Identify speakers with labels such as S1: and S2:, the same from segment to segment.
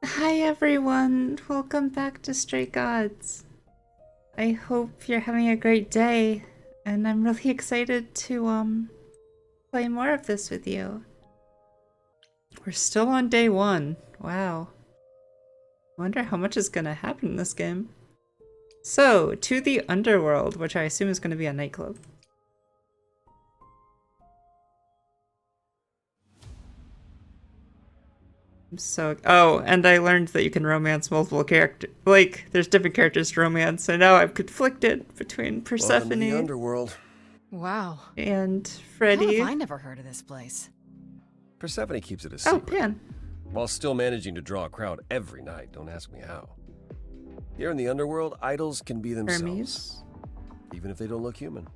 S1: Hi everyone, welcome back to Stray Gods. I hope you're having a great day, and I'm really excited to play more of this with you. We're still on day 1. Wow. Wonder how much is gonna happen in this game. So, to the underworld, which I assume is gonna be a nightclub. Oh, and I learned that you can romance multiple characters. Like, there's different characters to romance, so now I'm conflicted between Persephone
S2: Welcome to the underworld.
S3: Wow.
S1: and
S3: How
S1: Freddy.
S3: have I never heard of this place?
S2: Persephone keeps it a
S1: Oh,
S2: secret.
S1: Pan.
S2: While still managing to draw a crowd every night, don't ask me how. Here in the underworld, idols can be themselves,
S1: Hermes.
S2: even if they don't look human.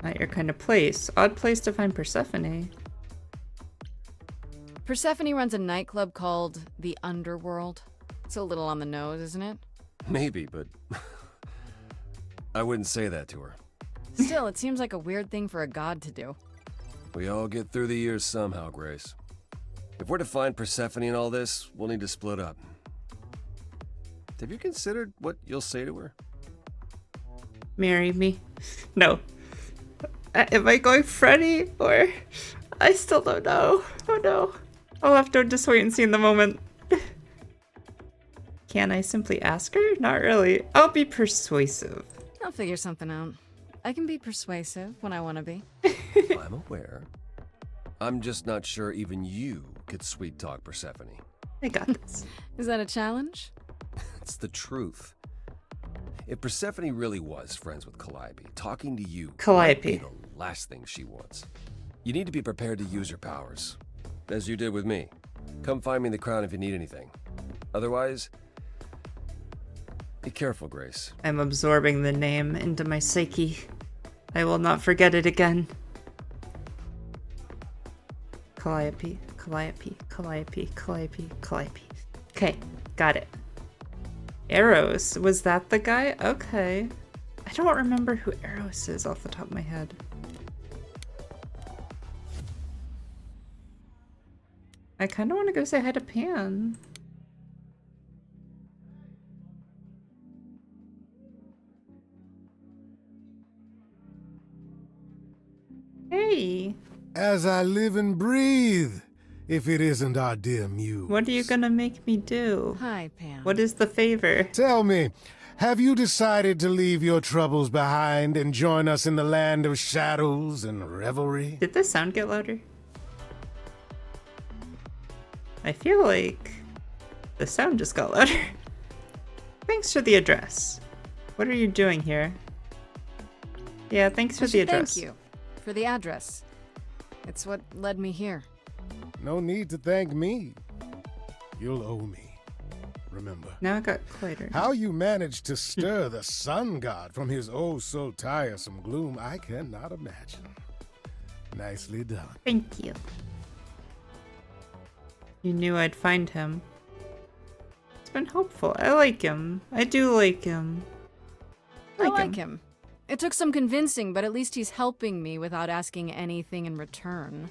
S1: Not your kind of place. Odd place to find Persephone.
S3: Persephone runs a nightclub called the Underworld. It's a little on the nose, isn't it?
S2: Maybe, but I wouldn't say that to her.
S3: Still, it seems like a weird thing for a god to do.
S2: We all get through the years somehow, Grace. If we're to find Persephone in all this, we'll need to split up. Have you considered what you'll say to her?
S1: Marry me. No. Am I going Freddy or... I still don't know. Oh no. I'll have to just wait and see in the moment. Can I simply ask her? Not really. I'll be persuasive.
S3: I'll figure something out. I can be persuasive when I want to be.
S2: I'm aware. I'm just not sure even you could sweet-talk Persephone.
S1: I got this.
S3: Is that a challenge?
S2: It's the truth. If Persephone really was friends with Calliope, talking to you might be
S1: Calliope.
S2: the last thing she wants. You need to be prepared to use your powers, as you did with me. Come find me in the crown if you need anything. Otherwise, be careful, Grace.
S1: I'm absorbing the name into my psyche. I will not forget it again. Calliope, Calliope, Calliope, Calliope, Calliope. Okay, got it. Eros, was that the guy? Okay. I don't remember who Eros is off the top of my head. I kind of want to go say hi to Pan. Hey,
S4: As I live and breathe, if it isn't our dear Muse.
S1: what are you gonna make me do?
S3: Hi, Pam.
S1: What is the favor?
S4: Tell me, have you decided to leave your troubles behind and join us in the land of shadows and revelry?
S1: Did the sound get louder? I feel like the sound just got louder. Thanks for the address. What are you doing here? Yeah, thanks for
S3: I
S1: the
S3: should
S1: address.
S3: Thank you for the address. It's what led me here.
S4: No need to thank me. You'll owe me. Remember,
S1: Now it got quieter.
S4: how you managed to stir the sun god from his oh so tiresome gloom, I cannot imagine. Nicely done.
S1: Thank you. You knew I'd find him. It's been helpful. I like him. I do like him.
S3: I like him. It took some convincing, but at least he's helping me without asking anything in return.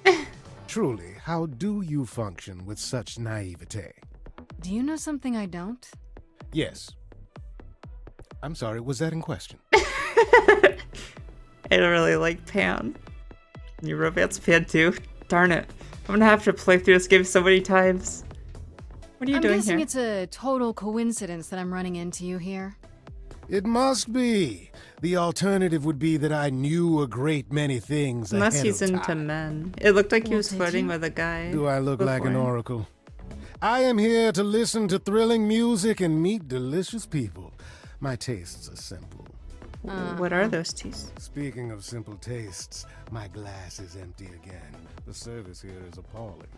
S4: Truly, how do you function with such naivete?
S3: Do you know something I don't?
S4: Yes. I'm sorry, was that in question?
S1: I don't really like Pan. You romance Pan too? Darn it. I'm gonna have to play through this game so many times. What are you
S3: I'm
S1: doing
S3: guessing
S1: here?
S3: it's a total coincidence that I'm running into you here.
S4: It must be. The alternative would be that I knew a great many things
S1: Unless
S4: ahead
S1: he's
S4: of
S1: into
S4: time.
S1: men. It looked like he
S3: Well,
S1: was
S3: did
S1: flirting
S3: you?
S1: with a guy.
S4: Do I look like an
S1: before.
S4: oracle? I am here to listen to thrilling music and meet delicious people. My tastes are simple.
S1: What are those teas?
S4: Speaking of simple tastes, my glass is empty again. The service here is appalling.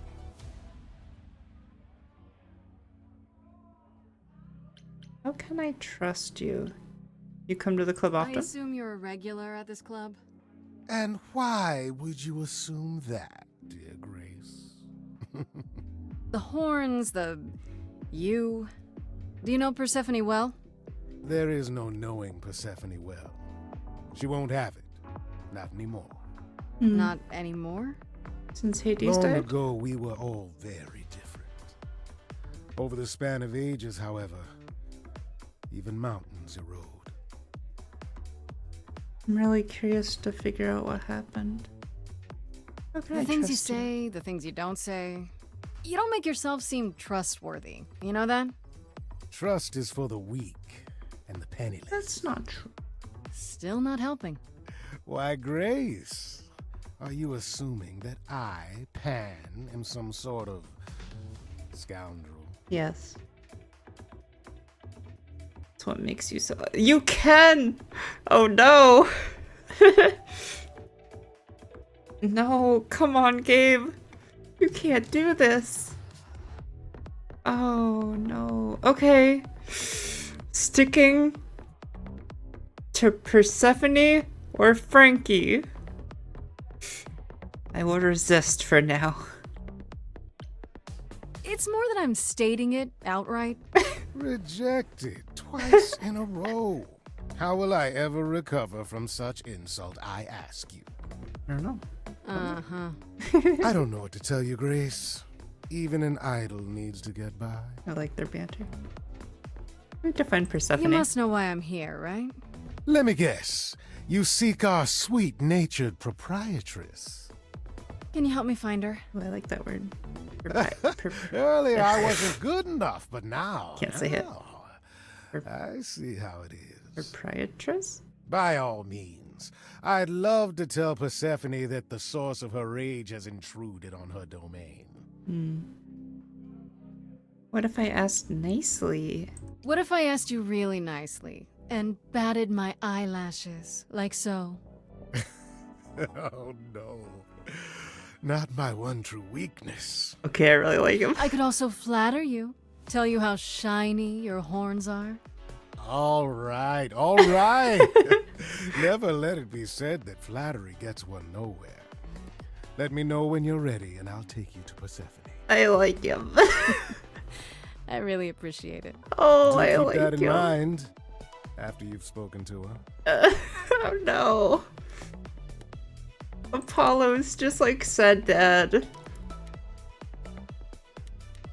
S1: How can I trust you? You come to the club
S3: I
S1: often?
S3: assume you're a regular at this club?
S4: And why would you assume that, dear Grace?
S3: The horns, you. Do you know Persephone well?
S4: There is no knowing Persephone well. She won't have it. Not anymore.
S1: Hmm.
S3: Not anymore?
S1: Since Hades
S4: Long
S1: died?
S4: ago, we were all very different. Over the span of ages, however, even mountains erode.
S1: I'm really curious to figure out what happened. How can I
S3: The things you
S1: trust
S3: say, the things you don't say. You don't make yourself seem trustworthy. You know that?
S4: Trust is for the weak and the penniless.
S1: That's not true.
S3: Still not helping.
S4: Why, Grace, are you assuming that I, Pan, am some sort of scoundrel?
S1: Yes. That's what makes you so. You can! Oh no! No, come on, Gabe. You can't do this. Oh no. Okay. Sticking to Persephone or Frankie? I will resist for now.
S3: It's more that I'm stating it outright.
S4: Rejected twice in a row. How will I ever recover from such insult, I ask you?
S1: I don't know.
S3: Uh-huh.
S4: I don't know what to tell you, Grace. Even an idol needs to get by.
S1: I like their banter. We need to find Persephone.
S3: You must know why I'm here, right?
S4: Let me guess. You seek our sweet-natured proprietress.
S3: Can you help me find her?
S1: Oh, I like that word.
S4: Earlier I wasn't good enough, but now...
S1: Can't say it.
S4: I see how it is.
S1: Proprietress?
S4: By all means. I'd love to tell Persephone that the source of her rage has intruded on her domain.
S1: What if I asked nicely?
S3: What if I asked you really nicely and batted my eyelashes, like so?
S4: Oh, no. Not my one true weakness.
S1: Okay, I really like him.
S3: I could also flatter you, tell you how shiny your horns are.
S4: All right, all right. Never let it be said that flattery gets one nowhere. Let me know when you're ready, and I'll take you to Persephone.
S1: I like him.
S3: I really appreciate it.
S1: Oh,
S4: Do
S1: I
S4: keep
S1: like
S4: that in
S1: him.
S4: mind after you've spoken to her.
S1: Oh no. Apollo's just like said dead.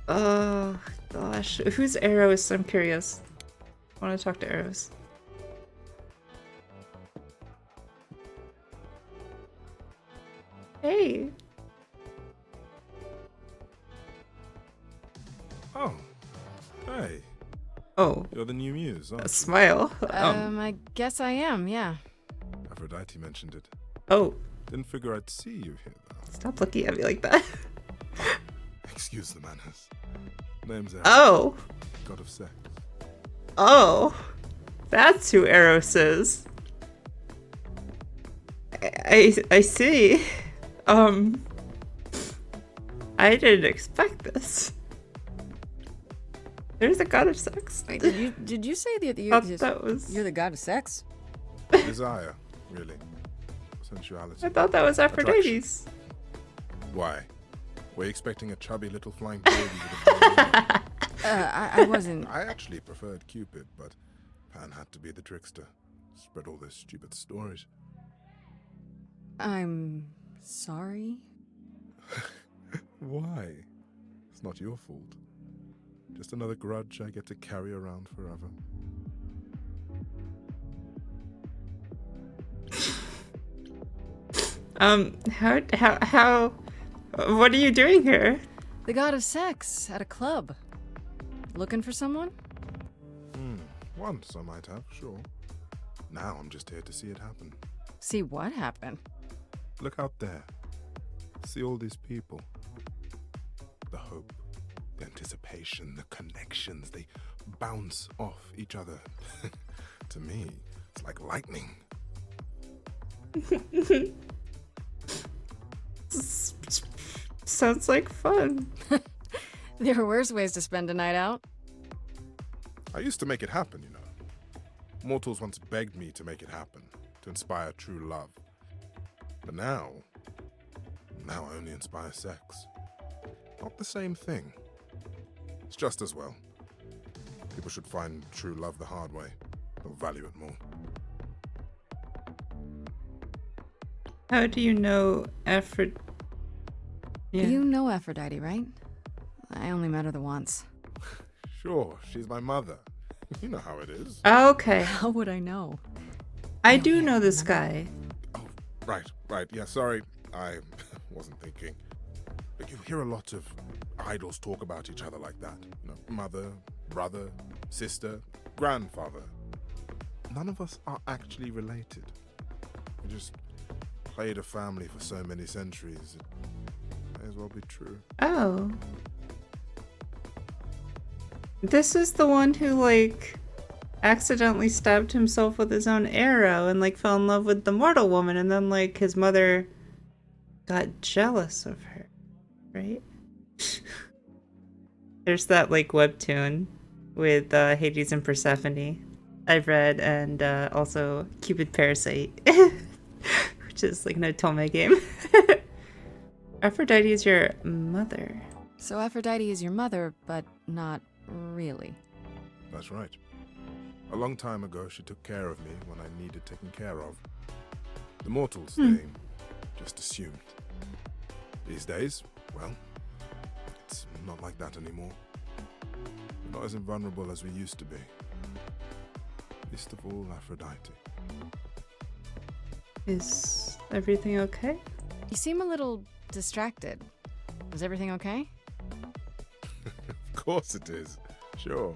S1: Oh gosh. Who's Eros? I'm curious. I want to talk to Eros. Hey.
S5: Oh, hey,
S1: Oh,
S5: you're the new muse,
S1: a
S5: aren't you?
S1: smile.
S3: I guess I am, yeah.
S5: Aphrodite mentioned it.
S1: Oh,
S5: Didn't figure I'd see you here, though.
S1: stop looking at me like that.
S5: Excuse the manners. Name's Eros,
S1: Oh.
S5: god of sex.
S1: Oh, that's who Eros is. I see. I didn't expect this. There's a god of sex.
S3: Wait, did you say that
S1: Thought that was.
S3: you're the god of sex?
S5: Desire, really. Sensuality.
S1: I thought that was Aphrodite's.
S5: Why? Were you expecting a chubby little flying baby with a bow?
S3: I wasn't.
S5: I actually preferred Cupid, but Pan had to be the trickster. Spread all those stupid stories.
S3: I'm sorry.
S5: Why? It's not your fault. Just another grudge I get to carry around forever.
S1: How, what are you doing here?
S3: The god of sex at a club. Looking for someone?
S5: Once I might have, sure. Now I'm just here to see it happen.
S3: See what happened?
S5: Look out there. See all these people. The hope, the anticipation, the connections, they bounce off each other. To me, it's like lightning.
S1: Sounds like fun.
S3: There are worse ways to spend a night out.
S5: I used to make it happen, you know. Mortals once begged me to make it happen, to inspire true love. But now I only inspire sex. Not the same thing. It's just as well. People should find true love the hard way. They'll value it more.
S1: How do you know Yeah.
S3: You know Aphrodite, right? I only met her the once.
S5: Sure, she's my mother. You know how it is.
S1: Okay.
S3: How would I know?
S1: I
S3: Oh,
S1: do
S3: yeah,
S1: know this
S3: remember?
S1: guy.
S5: Oh, right. Yeah, sorry. I wasn't thinking. But you hear a lot of idols talk about each other like that. You know, mother, brother, sister, grandfather. None of us are actually related. We just played a family for so many centuries. It may as well be true.
S1: Oh. This is the one who, like, accidentally stabbed himself with his own arrow and, like, fell in love with the mortal woman, and then, like, his mother got jealous of her, right? There's that, like, webtoon with Hades and Persephone I've read, and also Cupid Parasite, which is, like, an Otome game. Aphrodite is your mother.
S3: So Aphrodite is your mother, but not really.
S5: That's right. A long time ago, she took care of me when I needed taken care of. The mortals, they just assumed. These days, well, it's not like that anymore. We're not as invulnerable as we used to be. Least of all, Aphrodite.
S1: Is everything okay?
S3: You seem a little distracted. Is everything okay?
S5: Of course it is. Sure.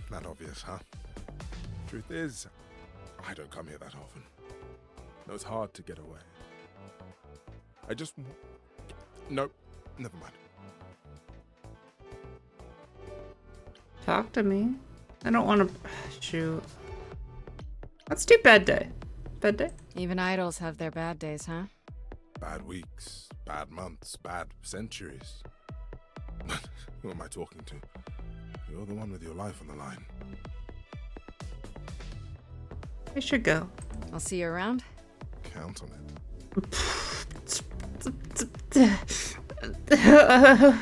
S5: Not obvious, huh? Truth is, I don't come here that often. No, it's hard to get away. I just... Nope. Never mind.
S1: Talk to me. I don't want to... Shoot. Let's do bad day. Bad day?
S3: Even idols have their bad days, huh?
S5: Bad weeks, bad months, bad centuries. Who am I talking to? You're the one with your life on the line.
S1: I should go.
S3: I'll see you around.
S5: Count on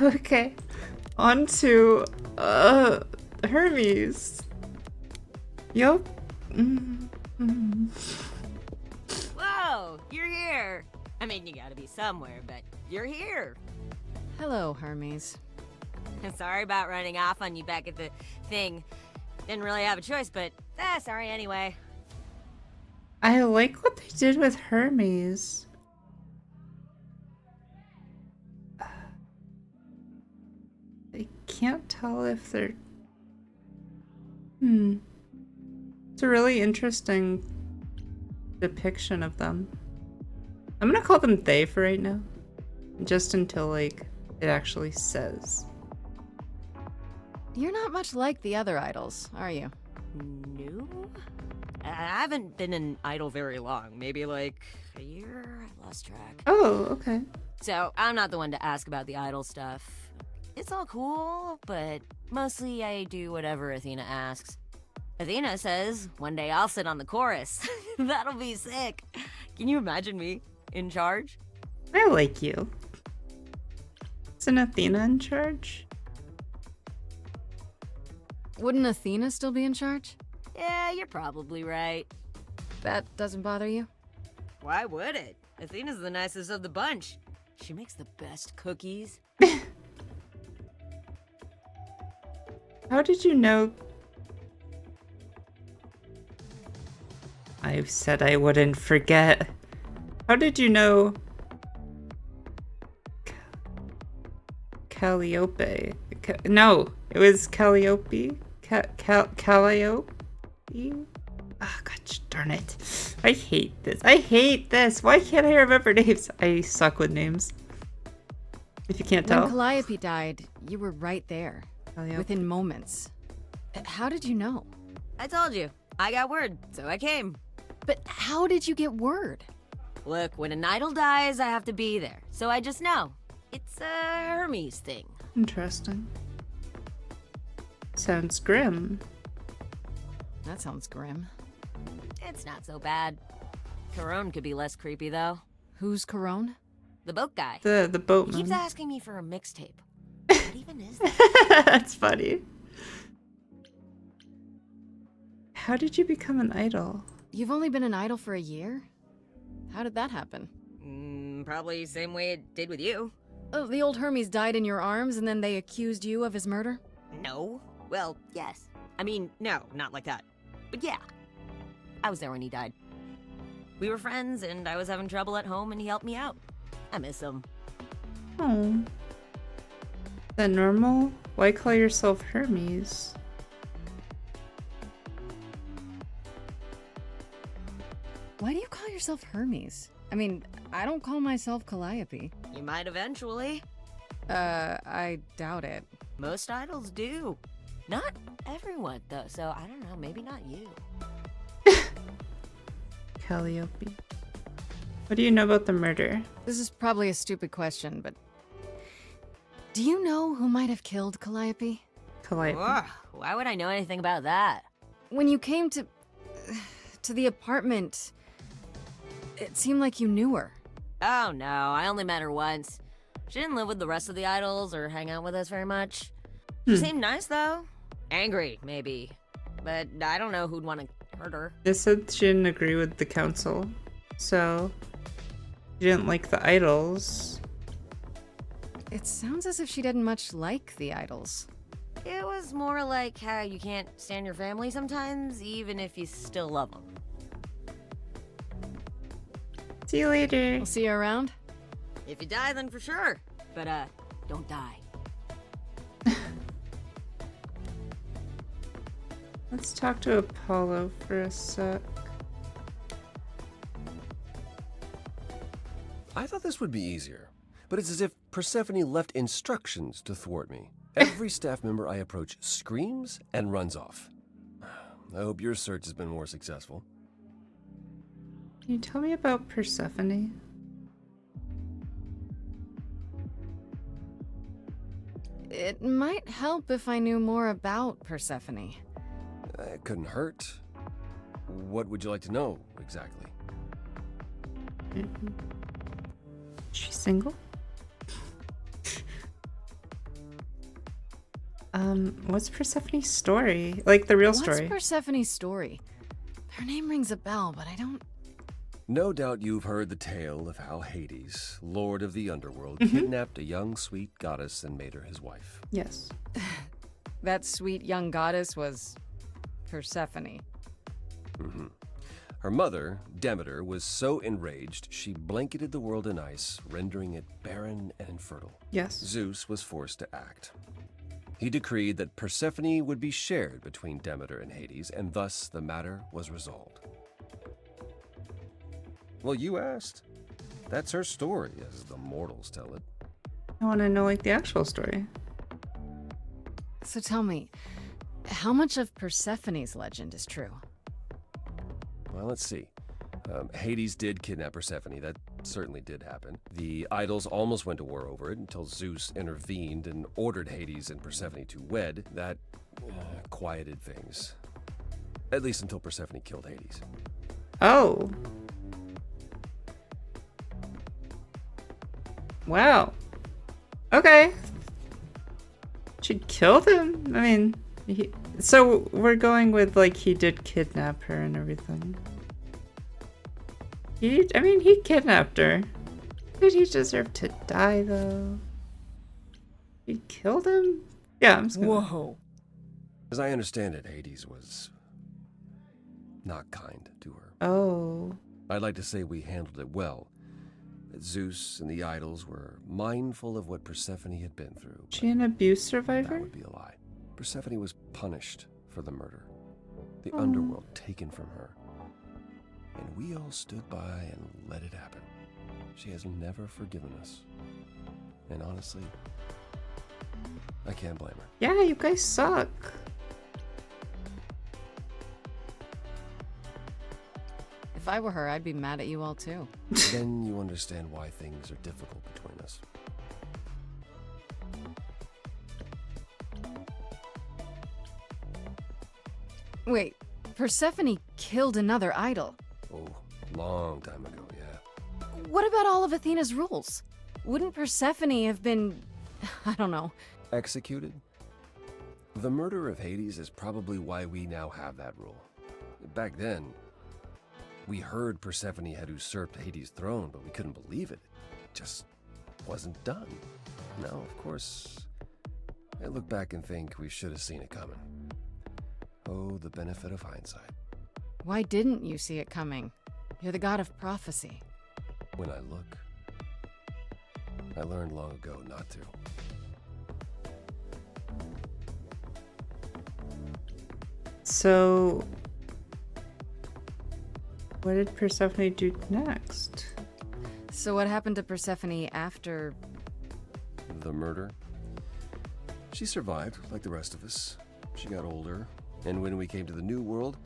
S1: Okay. On to Hermes. Yup.
S6: Whoa, you're here. I mean, you gotta be somewhere, but you're here.
S3: Hello, Hermes.
S6: Sorry about running off on you back at the thing. Didn't really have a choice, but sorry anyway.
S1: I like what they did with Hermes. I can't tell if they're... It's a really interesting depiction of them. I'm gonna call them they for right now. Just until, like, it actually says.
S3: You're not much like the other idols, are you?
S6: No? I haven't been an idol very long. Maybe like a year? I lost track.
S1: Oh, okay.
S6: So, I'm not the one to ask about the idol stuff. It's all cool, but mostly I do whatever Athena asks. Athena says one day I'll sit on the chorus. That'll be sick. Can you imagine me in charge?
S1: I like you. Isn't Athena in charge?
S3: Wouldn't Athena still be in charge?
S6: Yeah, you're probably right.
S3: That doesn't bother you?
S6: Why would it? Athena's the nicest of the bunch. She makes the best cookies.
S1: How did you know? I said I wouldn't forget. How did you know Calliope? No, it was Calliope? Calliope? Oh, gosh darn it. I hate this. I hate this. Why can't I remember names? I suck with names. If you can't
S3: When
S1: tell.
S3: Calliope died, you were right there.
S1: Calliope.
S3: Within moments. How did you know?
S6: I told you. I got word, so I came.
S3: But how did you get word?
S6: Look, when an idol dies, I have to be there. So I just know. It's a Hermes thing.
S1: Interesting. Sounds grim.
S3: That sounds grim.
S6: It's not so bad. Corone could be less creepy, though.
S3: Who's Corone?
S6: The boat guy.
S1: The
S6: He
S1: boatman.
S6: keeps asking me for a mixtape. What even is that?
S1: That's funny. How did you become an idol?
S3: You've only been an idol for a year? How did that happen?
S6: Probably same way it did with you.
S3: Oh, the old Hermes died in your arms and then they accused you of his murder?
S6: No. Well, yes. I mean, no, not like that. But yeah. I was there when he died. We were friends, and I was having trouble at home, and he helped me out. I miss him.
S1: Oh. Is that normal? Why call yourself Hermes?
S3: Why do you call yourself Hermes? I mean, I don't call myself Calliope.
S6: You might eventually.
S3: I doubt it.
S6: Most idols do. Not everyone, though, so I don't know, maybe not you.
S1: Calliope. What do you know about the murder?
S3: This is probably a stupid question, but... do you know who might have killed Calliope?
S1: Calliope.
S6: Ugh, why would I know anything about that?
S3: When you came to the apartment, it seemed like you knew her.
S6: Oh no, I only met her once. She didn't live with the rest of the idols or hang out with us very much. She seemed nice, though. Angry, maybe. But I don't know who'd want to hurt her.
S1: They said she didn't agree with the council, so she didn't like the idols.
S3: It sounds as if she didn't much like the idols.
S6: It was more like how you can't stand your family sometimes, even if you still love them.
S1: See you later.
S3: We'll see you around.
S6: If you die, then for sure. But, don't die.
S1: Let's talk to Apollo for a sec.
S2: I thought this would be easier, but it's as if Persephone left instructions to thwart me. Every staff member I approach screams and runs off. I hope your search has been more successful.
S1: Can you tell me about Persephone?
S3: It might help if I knew more about Persephone.
S2: It couldn't hurt. What would you like to know, exactly?
S1: Is she single? What's Persephone's story? Like the real story.
S3: What's Persephone's story? Her name rings a bell, but I don't...
S2: No doubt you've heard the tale of how Hades, lord of the underworld, kidnapped a young, sweet goddess and made her his wife.
S1: Yes.
S3: That sweet young goddess was... Persephone.
S2: Her mother, Demeter, was so enraged she blanketed the world in ice, rendering it barren and infertile.
S1: Yes.
S2: Zeus was forced to act. He decreed that Persephone would be shared between Demeter and Hades, and thus the matter was resolved. Well, you asked. That's her story, as the mortals tell it.
S1: I want to know like the actual story.
S3: So tell me, how much of Persephone's legend is true?
S2: Well, let's see. Hades did kidnap Persephone. That certainly did happen. The idols almost went to war over it until Zeus intervened and ordered Hades and Persephone to wed. That quieted things. At least until Persephone killed Hades.
S1: Oh. Wow. Okay. She killed him? I mean, so we're going with like he did kidnap her and everything. He kidnapped her. Did he deserve to die though? He killed him? Yeah, I'm just gonna...
S3: Whoa.
S2: As I understand it, Hades was not kind to her.
S1: Oh.
S2: I'd like to say we handled it well. That Zeus and the idols were mindful of what Persephone had been through.
S1: She an abuse
S2: That
S1: survivor?
S2: would be a lie. Persephone was punished for the murder. The underworld taken from her. And we all stood by and let it happen. She has never forgiven us. And honestly, I can't blame her.
S1: Yeah, you guys suck.
S3: If I were her, I'd be mad at you all too.
S2: Then you understand why things are difficult between us.
S3: Wait, Persephone killed another idol.
S2: Oh, long time ago, yeah.
S3: What about all of Athena's rules? Wouldn't Persephone have been... I don't know.
S2: Executed? The murder of Hades is probably why we now have that rule. Back then, we heard Persephone had usurped Hades' throne, but we couldn't believe it. just wasn't done. Now, of course, I look back and think we should have seen it coming. Oh, the benefit of hindsight.
S3: Why didn't you see it coming? You're the god of prophecy.
S2: When I look, I learned long ago not to.
S1: So, what did Persephone do next?
S3: So what happened to Persephone after...
S2: The murder? She survived, like the rest of us. She got older, and when we came to the New World,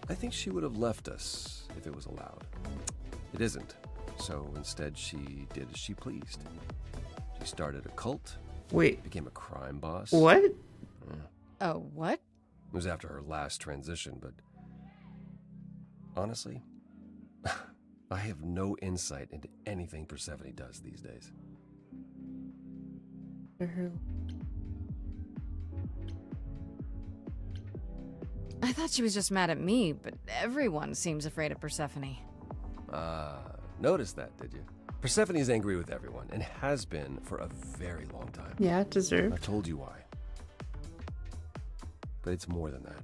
S2: I think she would have left us if it was allowed. It isn't, so instead she did as she pleased. She started a cult.
S1: Wait.
S2: Became a crime boss.
S1: What?
S3: Oh, what?
S2: It was after her last transition, but honestly, I have no insight into anything Persephone does these days.
S3: I thought she was just mad at me, but everyone seems afraid of Persephone.
S2: Noticed that, did you? Persephone's angry with everyone, and has been for a very long time.
S1: Yeah, deserved.
S2: I told you why. But it's more than that.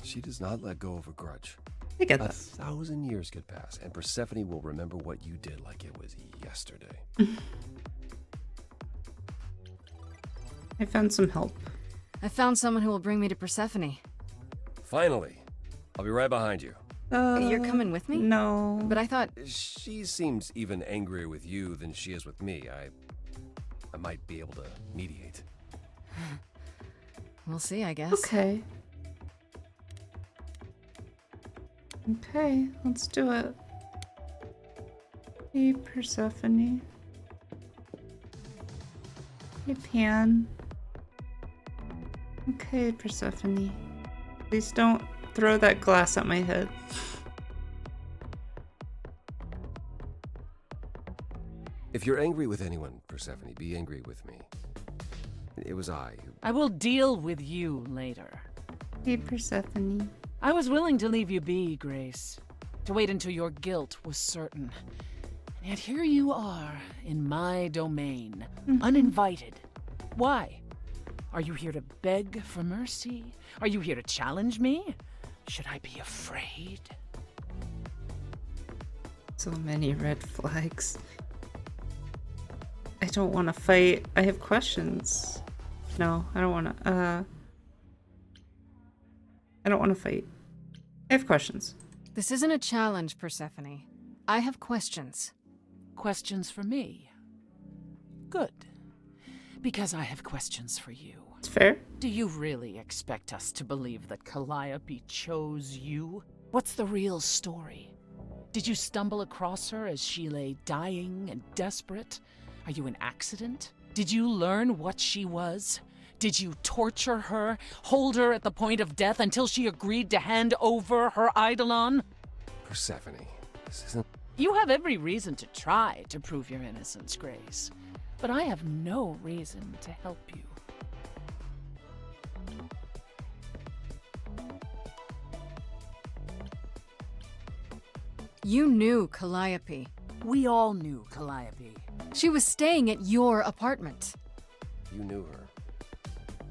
S2: She does not let go of a grudge.
S1: I get that.
S2: 1,000 years could pass, and Persephone will remember what you did like it was yesterday.
S1: I found some help.
S3: I found someone who will bring me to Persephone.
S2: Finally. I'll be right behind you.
S3: You're coming with me?
S1: No.
S3: But I thought...
S2: She seems even angrier with you than she is with me. I might be able to mediate.
S3: We'll see, I guess.
S1: Okay. Okay, let's do it. Hey, Persephone. Hey, Pan. Okay, Persephone. Please don't throw that glass at my head.
S2: If you're angry with anyone, Persephone, be angry with me. It was I who...
S7: I will deal with you later.
S1: Hey, Persephone.
S7: I was willing to leave you be, Grace. To wait until your guilt was certain. And yet here you are, in my domain, uninvited. Why? Are you here to beg for mercy? Are you here to challenge me? Should I be afraid?
S1: So many red flags. I don't want to fight. I have questions. No, I don't want to. I don't want to fight. I have questions.
S3: This isn't a challenge, Persephone. I have questions.
S7: Questions for me? Good. Because I have questions for you.
S1: It's fair.
S7: Do you really expect us to believe that Calliope chose you? What's the real story? Did you stumble across her as she lay dying and desperate? Are you an accident? Did you learn what she was? Did you torture her, hold her at the point of death until she agreed to hand over her eidolon?
S2: Persephone, this isn't...
S7: You have every reason to try to prove your innocence, Grace. But I have no reason to help you.
S3: You knew Calliope.
S7: We all knew Calliope.
S3: She was staying at your apartment.
S2: You knew her.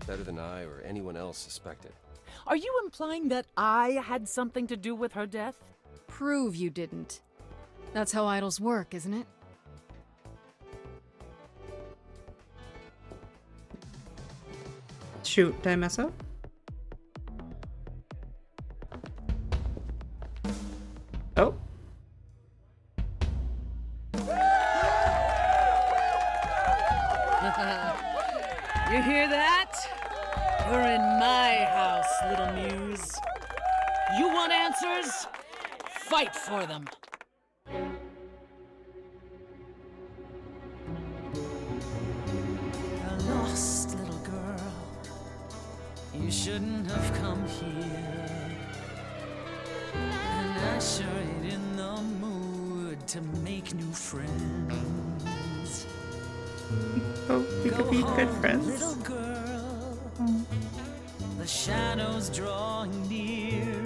S2: Better than I or anyone else suspected.
S7: Are you implying that I had something to do with her death?
S3: Prove you didn't. That's how idols work, isn't it?
S1: Shoot, did I mess up? Oh.
S7: You hear that? You're in my house, little muse. You want answers? Fight for them. A lost little girl. You shouldn't have come here. And I sure ain't in the mood to make new friends.
S1: Oh, we could be good friends.
S7: Little girl. The shadows drawing near,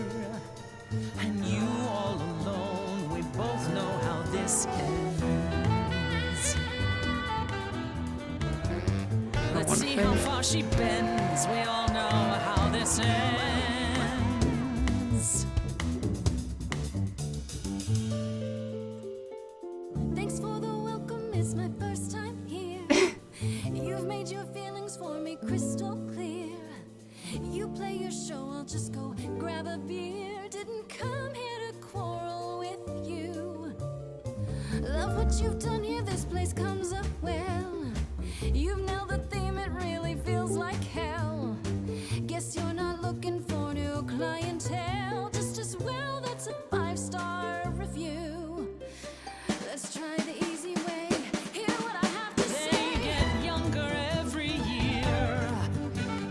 S7: and you all alone. We both know how this this ends. Let's see how far she bends. We all know how this ends.
S8: Thanks for the welcome, it's my first time here. You've made your feelings for me crystal clear. You play your show, I'll just go grab a beer. Didn't come here to quarrel with you. Love what you've done here, this place comes up well. You've nailed the theme, it really feels like hell. Guess you're not looking for new clientele. Just as well, that's a 5-star review. Let's try the easy way. Hear what I have to say.
S7: They get younger every year.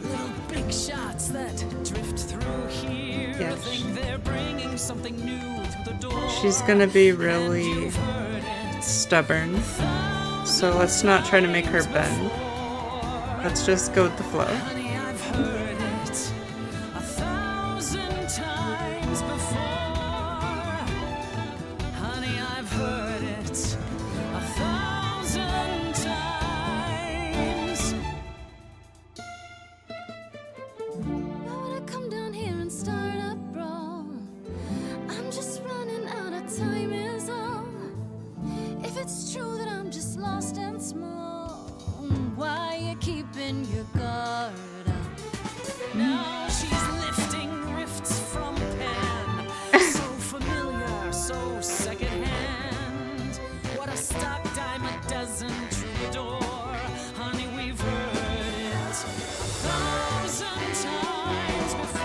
S7: Little big shots that drift through here.
S1: Yeah,
S7: Think they're bringing something new through the door.
S1: She's gonna be really stubborn. So let's not try to make her bend. Let's just go with the flow.
S7: Honey, I've heard it 1,000 times before. Honey, I've heard it 1,000 times.
S8: Why would I come down here and start a brawl? I'm just running out of time is all. If it's true that I'm just lost and small, why you keeping your guard up?
S7: Now she's lifting rifts from pen. So familiar, so secondhand. What a stock dime a dozen troubadour. Honey, we've heard it 1,000 times before.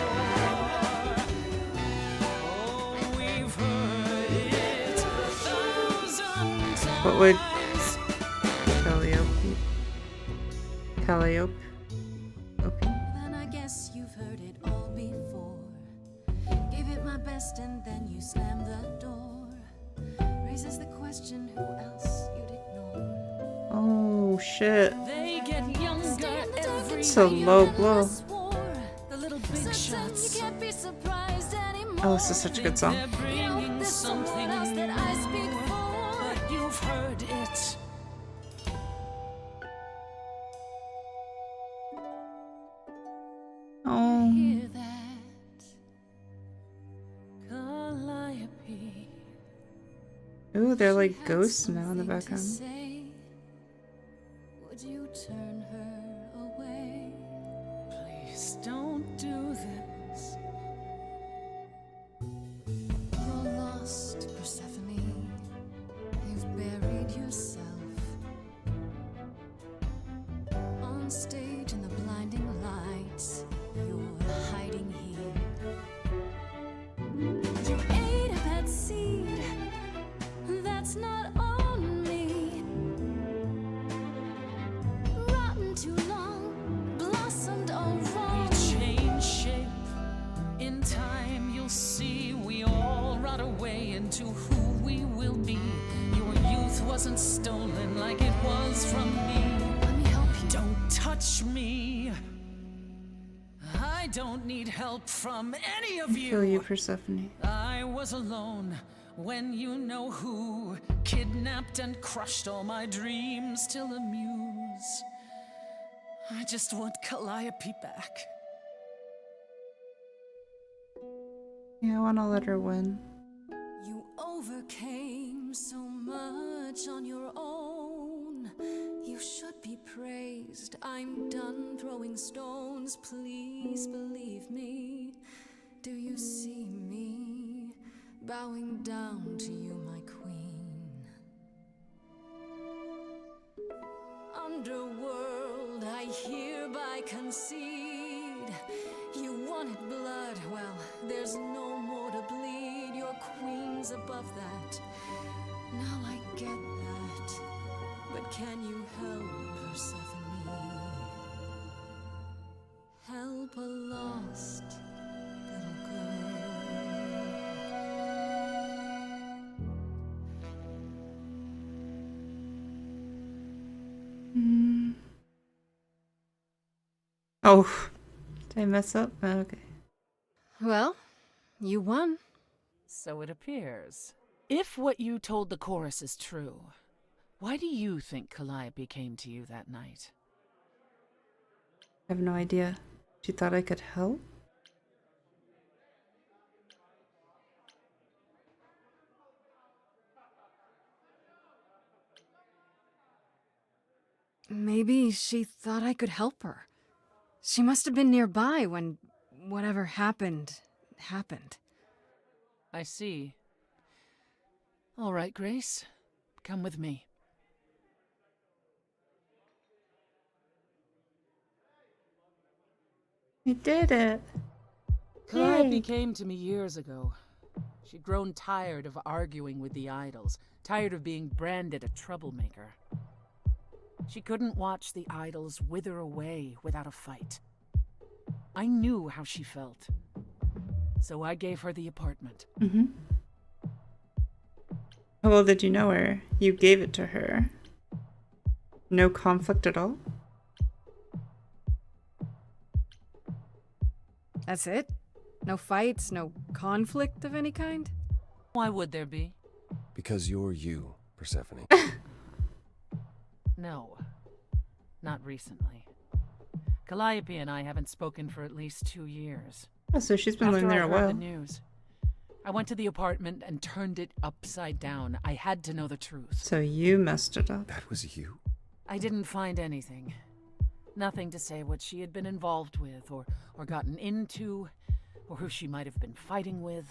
S7: Oh, we've heard it 1,000 times.
S1: What would Calliope?
S8: Then I guess you've heard it all before. Gave it my best and then you slammed the door. Raises the question, who else you'd ignore?
S1: Oh shit.
S7: They get younger every
S1: It's a low blow.
S7: The little big
S8: You
S7: shots.
S8: can't be surprised anymore.
S1: Oh, this is such a good song.
S7: They're bringing
S8: There's someone
S7: something
S8: else that I speak
S7: new,
S8: for.
S7: but you've heard it.
S1: Oh,
S8: Hear that?
S7: Calliope.
S1: ooh, they're like
S8: Had
S1: ghosts now in the
S8: something to
S1: background.
S8: say. Would you turn her away?
S7: Please don't do this.
S8: You're lost, Persephone. You've buried yourself on stage in the blinding lights. You're hiding here. You ate a bad seed. That's not on me. Rotten too long, blossomed all
S7: We
S8: wrong.
S7: change shape. In time, you'll see we all rot away into who we will be. Your youth wasn't stolen like it was from me.
S8: Let me help you.
S7: Don't touch me. I don't need help from any of
S1: Feel you, Persephone.
S7: I was alone when you know who kidnapped and crushed all my dreams till a muse. I just want Calliope back.
S1: Yeah, I want to let her win.
S8: You overcame so much on your own. You should be praised. I'm done throwing stones. Please believe me. Do you see me bowing down to you, my queen? Underworld, I hereby concede. You wanted blood, well, there's no more to bleed. Your queen's above that. Now I get that. But can you help, Persephone? Help a lost little girl.
S1: Oh, did I mess up? Oh, okay.
S3: Well, you won.
S7: So it appears. If what you told the chorus is true, why do you think Calliope came to you that night?
S1: I have no idea. She thought I could help?
S3: Maybe she thought I could help her. She must have been nearby when whatever happened.
S7: I see. All right, Grace. Come with me.
S1: I did it.
S7: Calliope
S1: Yay.
S7: came to me years ago. She'd grown tired of arguing with the idols, tired of being branded a troublemaker. She couldn't watch the idols wither away without a fight. I knew how she felt. So I gave her the apartment.
S1: Mm-hmm. How well did you know her? You gave it to her. No conflict at all?
S3: That's it? No fights, no conflict of any kind?
S7: Why would there be?
S2: Because you're you, Persephone.
S7: No. Not recently. Calliope and I haven't spoken for at least 2 years.
S1: Oh, so she's been
S7: After
S1: living there
S7: I
S1: a
S7: heard
S1: while.
S7: the news, I went to the apartment and turned it upside down. I had to know the truth.
S1: So you messed it up.
S2: That was you?
S7: I didn't find anything. Nothing to say what she had been involved with, or gotten into, or who she might have been fighting with.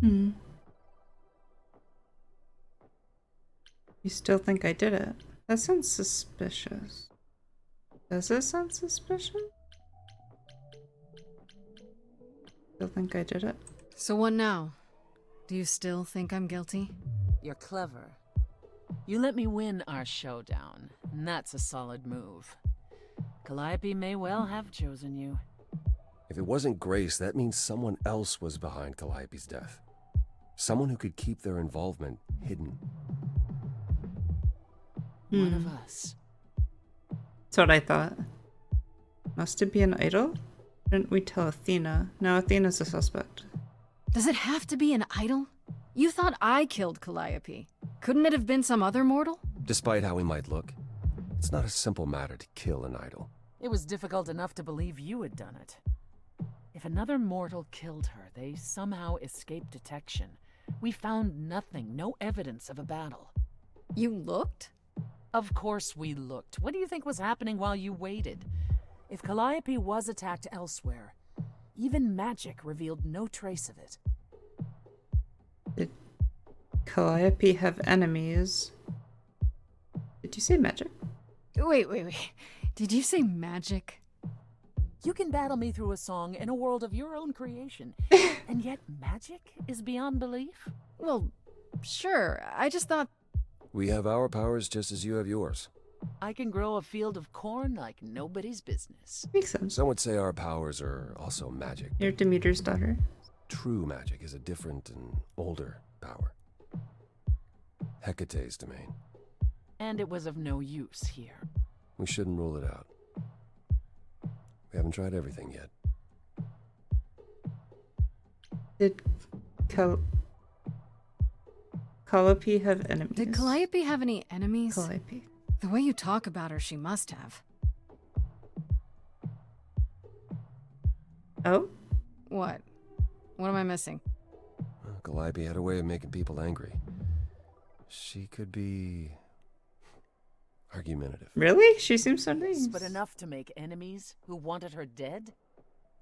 S1: Hmm. You still think I did it? That sounds suspicious. Does it sound suspicious? Still think I did it?
S3: So what now? Do you still think I'm guilty?
S7: You're clever. You let me win our showdown, and that's a solid move. Calliope may well have chosen you.
S2: If it wasn't Grace, that means someone else was behind Calliope's death. Someone who could keep their involvement hidden.
S7: One of us.
S1: That's what I thought. Must it be an idol? Didn't we tell Athena? No, Athena's a suspect.
S3: Does it have to be an idol? You thought I killed Calliope. Couldn't it have been some other mortal?
S2: Despite how he might look, it's not a simple matter to kill an idol.
S7: It was difficult enough to believe you had done it. If another mortal killed her, they somehow escaped detection. We found nothing, no evidence of a battle.
S3: You looked?
S7: Of course we looked. What do you think was happening while you waited? If Calliope was attacked elsewhere, even magic revealed no trace of it.
S1: Did Calliope have enemies? Did you say magic?
S3: Wait. Did you say magic?
S7: You can battle me through a song in a world of your own creation, and yet magic is beyond belief?
S3: Well, sure. I just thought...
S2: We have our powers just as you have yours.
S7: I can grow a field of corn like nobody's business.
S1: Makes sense.
S2: Some would say our powers are also magic.
S1: You're Demeter's daughter.
S2: True magic is a different and older power. Hecate's domain.
S7: And it was of no use here.
S2: We shouldn't rule it out. We haven't tried everything yet.
S1: Did Calliope have enemies?
S3: Did Calliope have any enemies?
S1: Calliope.
S3: The way you talk about her, she must have.
S1: Oh?
S3: What? What am I missing?
S2: Well, Calliope had a way of making people angry. She could be argumentative.
S1: Really? She seems so nice.
S7: But enough to make enemies who wanted her dead?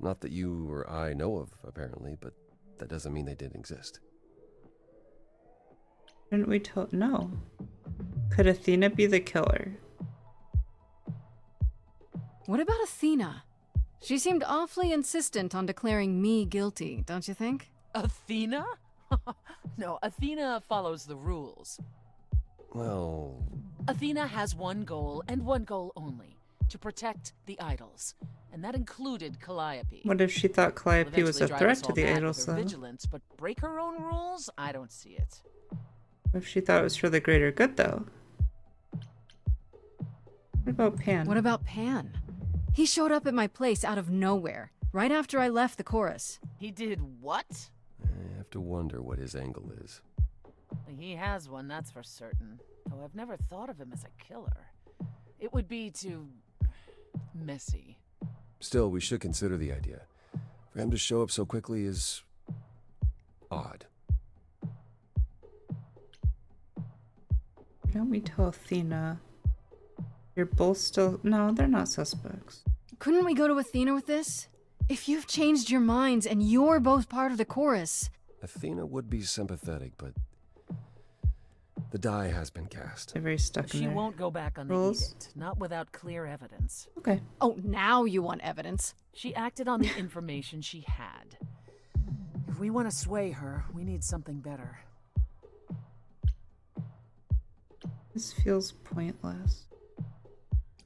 S2: Not that you or I know of, apparently, but that doesn't mean they didn't exist.
S1: Didn't we tell? No. Could Athena be the killer?
S3: What about Athena? She seemed awfully insistent on declaring me guilty, don't you think?
S7: Athena? No, Athena follows the rules.
S2: Well,
S7: Athena has one goal, and one goal only. To protect the idols. And that included Calliope.
S1: What if she thought
S7: She'll
S1: Calliope was a
S7: eventually drive
S1: threat
S7: us
S1: to
S7: all
S1: the
S7: mad
S1: idols,
S7: with her
S1: though?
S7: vigilance, but break her own rules? I don't see it.
S1: What if she thought it was for the greater good, though? What about Pan?
S3: What about Pan? He showed up at my place out of nowhere. right after I left the chorus.
S7: He did what?
S2: I have to wonder what his angle is.
S7: He has one, that's for certain. Though I've never thought of him as a killer. It would be too messy.
S2: Still, we should consider the idea. For him to show up so quickly is odd.
S1: Why don't we tell Athena? You're both still... No, they're not suspects.
S3: Couldn't we go to Athena with this? If you've changed your minds and you're both part of the chorus.
S2: Athena would be sympathetic, but the die has been cast.
S1: They're very stuck in
S7: She
S1: their
S7: won't go back on the
S1: rules.
S7: edict, not without clear evidence.
S1: Okay.
S3: Oh, now you want evidence.
S7: She acted on the information she had. If we want to sway her, we need something better.
S1: This feels pointless.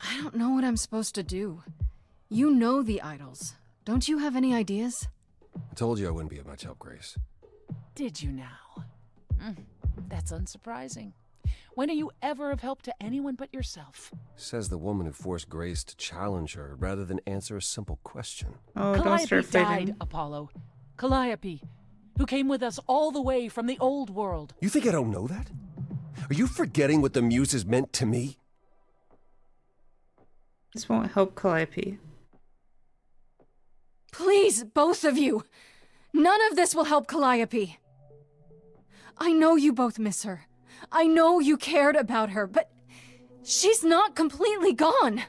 S3: I don't know what I'm supposed to do. You know the idols. Don't you have any ideas?
S2: I told you I wouldn't be of much help, Grace.
S7: Did you now? That's unsurprising. When are you ever of help to anyone but yourself?
S2: Says the woman who forced Grace to challenge her rather than answer a simple question.
S1: Oh, don't start
S7: Calliope
S1: fighting.
S7: died, Apollo. Calliope, who came with us all the way from the old world.
S2: You think I don't know that? Are you forgetting what the Muses meant to me?
S1: This won't help Calliope.
S3: Please, both of you! None of this will help Calliope. I know you both miss her. I know you cared about her, but she's not completely gone.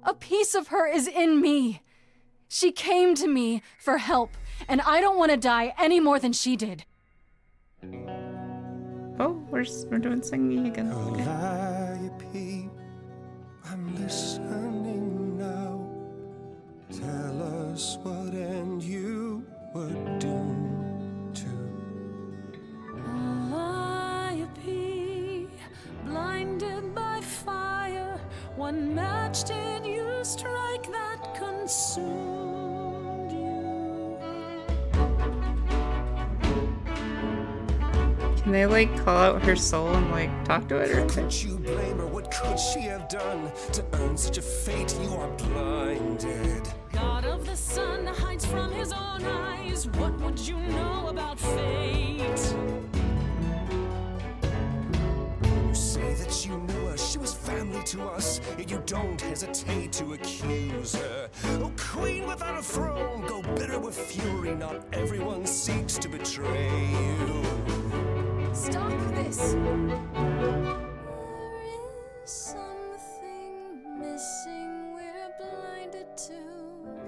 S3: A piece of her is in me. She came to me for help, and I don't want to die any more than she did.
S1: Oh, we're doing singing again. Okay.
S9: Calliope, I'm listening now. Tell us what end you were doomed to.
S8: Calliope, blinded by fire, one match did you strike that consumed you.
S1: Can they like call out her soul and like talk to it or
S9: How could you blame her? What could she have done to earn such a fate? You are blinded.
S8: God of the sun hides from his own eyes. What would you know about fate?
S9: You say that you knew her, she was family to us, yet you don't hesitate to accuse her. Oh, queen without a throne, go bitter with fury. Not everyone seeks to betray you.
S8: Stop this. There is something missing we're blinded to.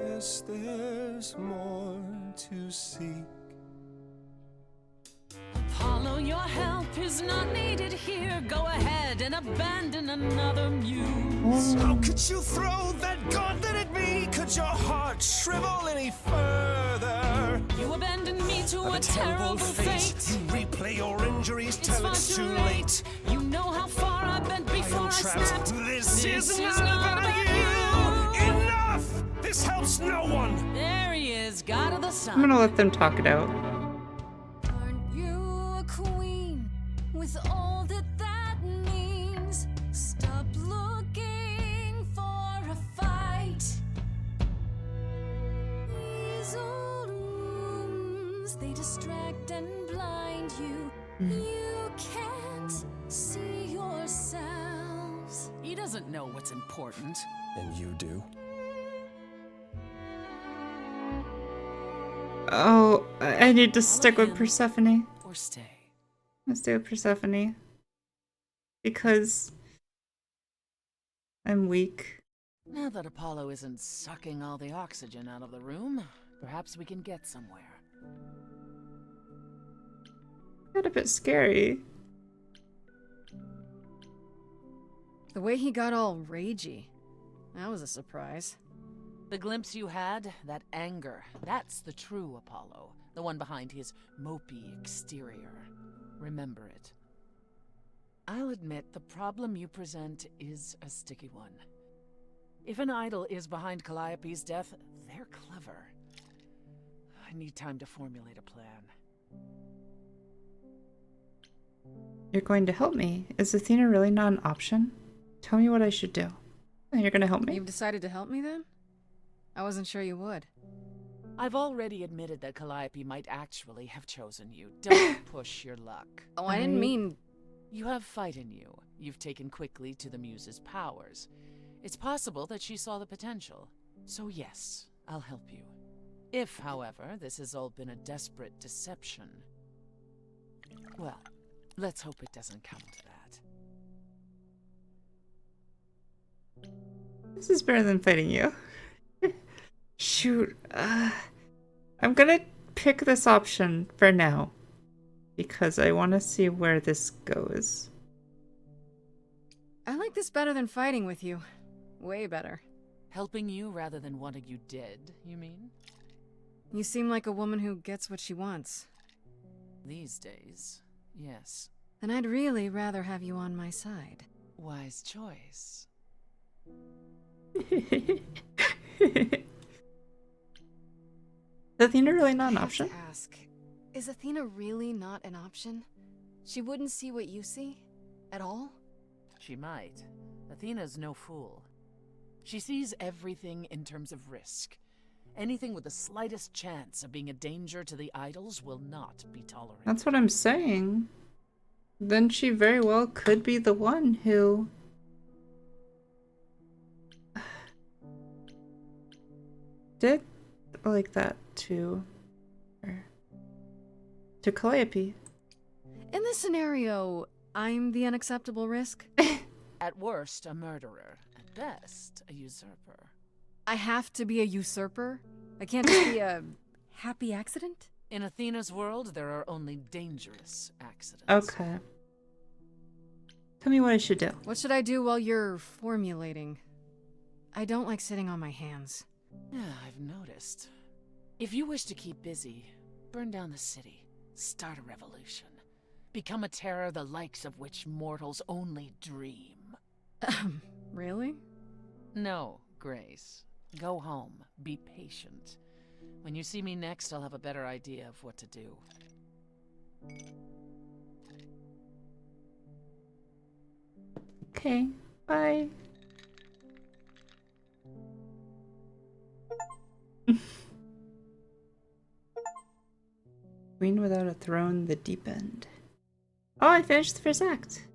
S9: Yes, there's more to seek.
S8: Apollo, your help is not needed here. Go ahead and abandon another muse.
S9: How could you throw that gauntlet at me? Could your heart shrivel any further?
S8: You abandoned me to
S9: Of
S8: a terrible fate.
S9: You replay your injuries
S8: It's
S9: till
S8: far
S9: it's
S8: too
S9: too
S8: late.
S9: late.
S8: You know how far I've been before I
S9: trapped.
S8: snapped.
S9: This is
S8: is
S9: not
S8: not
S9: about
S8: about
S9: you. Enough! This helps no one.
S8: There he is, God of the
S1: I'm
S8: sun.
S1: gonna let them talk it out.
S8: Aren't you a queen with all that that means? Stop looking for a fight. These old wounds, they distract and blind you. You can't see yourselves.
S7: He doesn't know what's important.
S2: And you do?
S1: Oh, I need to stick with Persephone.
S7: Or stay.
S1: Let's stay with Persephone. Because I'm weak.
S7: Now that Apollo isn't sucking all the oxygen out of the room, perhaps we can get somewhere.
S1: Got a bit scary.
S3: The way he got all ragey. That was a surprise.
S7: The glimpse you had, that anger, that's the true Apollo. The one behind his mopey exterior. Remember it. I'll admit the problem you present is a sticky one. If an idol is behind Calliope's death, they're clever. I need time to formulate a plan.
S1: You're going to help me. Is Athena really not an option? Tell me what I should do. And you're gonna help me?
S3: You've decided to help me then? I wasn't sure you would.
S7: I've already admitted that Calliope might actually have chosen you. Don't push your luck.
S3: Oh, I didn't mean...
S7: You have fight in you. You've taken quickly to the Muse's powers. It's possible that she saw the potential. So yes, I'll help you. If, however, this has all been a desperate deception, well, let's hope it doesn't come to that.
S1: This is better than fighting you. Shoot. I'm gonna pick this option for now. Because I want to see where this goes.
S3: I like this better than fighting with you. Way better.
S7: Helping you rather than wanting you dead, you mean?
S3: You seem like a woman who gets what she wants.
S7: These days, yes.
S3: Then I'd really rather have you on my side.
S7: Wise choice.
S1: Is Athena really not an option?
S3: I have to ask, is Athena really not an option? She wouldn't see what you see? At all?
S7: She might. Athena's no fool. She sees everything in terms of risk. Anything with the slightest chance of being a danger to the idols will not be tolerated.
S1: That's what I'm saying. Then she very well could be the one who... did like that to her. To Calliope.
S3: In this scenario, I'm the unacceptable risk?
S7: At worst, a murderer. At best, a usurper.
S3: I have to be a usurper? I can't just be a happy accident?
S7: In Athena's world, there are only dangerous accidents.
S1: Okay. Tell me what I should do.
S3: What should I do while you're formulating? I don't like sitting on my hands.
S7: Yeah, I've noticed. If you wish to keep busy, burn down the city. Start a revolution. Become a terror the likes of which mortals only dream.
S3: Really?
S7: No, Grace. Go home. Be patient. When you see me next, I'll have a better idea of what to do.
S1: Okay, bye. Queen without a throne, the deep end. Oh, I finished the first act.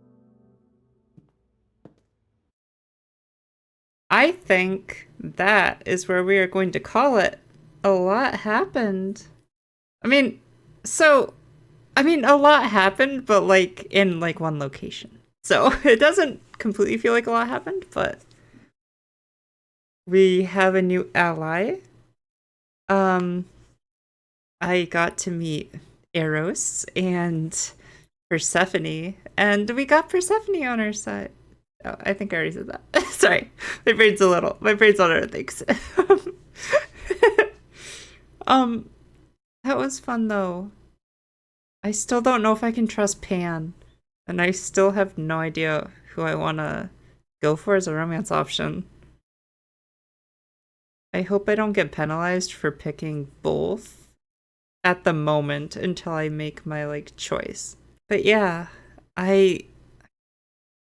S1: I think that is where we are going to call it. A lot happened. A lot happened, but like in like one location. So it doesn't completely feel like a lot happened, but we have a new ally. I got to meet Eros and Persephone, and we got Persephone on our side. Oh, I think I already said that. Sorry, my brain's on other things. That was fun though. I still don't know if I can trust Pan, and I still have no idea who I want to go for as a romance option. I hope I don't get penalized for picking both at the moment until I make my choice. But yeah, I'm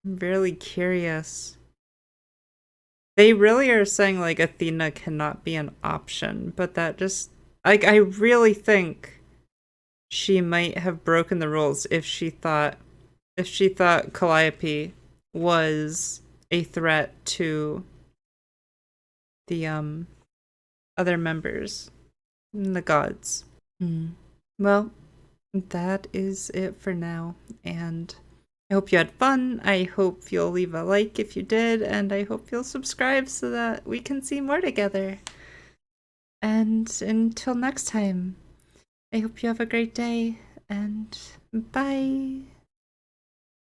S1: really curious. They really are saying Athena cannot be an option, but that just I really think she might have broken the rules if she thought Calliope was a threat to the other members, the gods. Well, that is it for now, and I hope you had fun. I hope you'll leave a like if you did, and I hope you'll subscribe so that we can see more together. And until next time, I hope you have a great day, and bye!